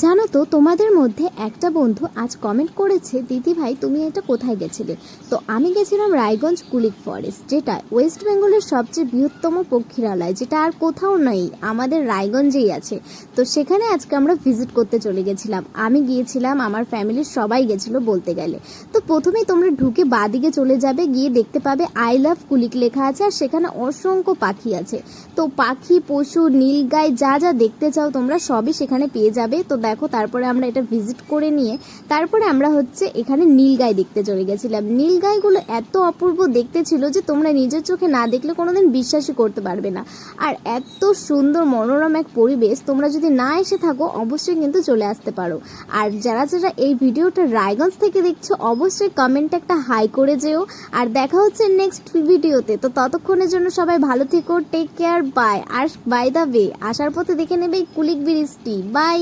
জানো তো তোমাদের মধ্যে একটা বন্ধু আজ কমেন্ট করেছে, দিদি ভাই তুমি এটা কোথায় গেছিলে। তো আমি গেছিলাম রায়গঞ্জ কুলিক ফরেস্ট, যেটা ওয়েস্ট বেঙ্গলের সবচেয়ে বৃহত্তম পক্ষীরালয়, যেটা আর কোথাও নেই, আমাদের রায়গঞ্জেই আছে। তো সেখানে আজকে আমরা ভিজিট করতে চলে গেছিলাম। আমি গিয়েছিলাম, আমার ফ্যামিলির সবাই গেছিলো বলতে গেলে। তো প্রথমেই তোমরা ঢুকে বাদিকে চলে যাবে, গিয়ে দেখতে পাবে আই লাভ কুলিক লেখা আছে, আর সেখানে অসংখ্য পাখি আছে। তো পাখি, পশু, নীলগাই যা যা দেখতে চাও তোমরা সবই সেখানে পেয়ে যাবে। তো দেখো, তারপরে আমরা এটা ভিজিট করে নিয়ে তারপরে আমরা এখানে নীলগাই দেখতে চলে গেছিলাম। নীলগাইগুলো এত অপূর্ব দেখতে ছিল যে তোমরা নিজের চোখে না দেখলে কোনোদিন বিশ্বাসই করতে পারবে না। আর এত সুন্দর মনোরম এক পরিবেশ, তোমরা যদি না এসে থাকো অবশ্যই কিন্তু চলে আসতে পারো। আর যারা যারা এই ভিডিওটা রায়গঞ্জ থেকে দেখছো অবশ্যই কমেন্টে একটা হাই করে যেও। আর দেখা হচ্ছে নেক্সট ভিডিওতে। তো ততক্ষণের জন্য সবাই ভালো থেকো, টেক কেয়ার, বাই। আর বাই দ্য ওয়ে, আসার পথে দেখে নেবে কুলিক ব্রিজটি। বাই।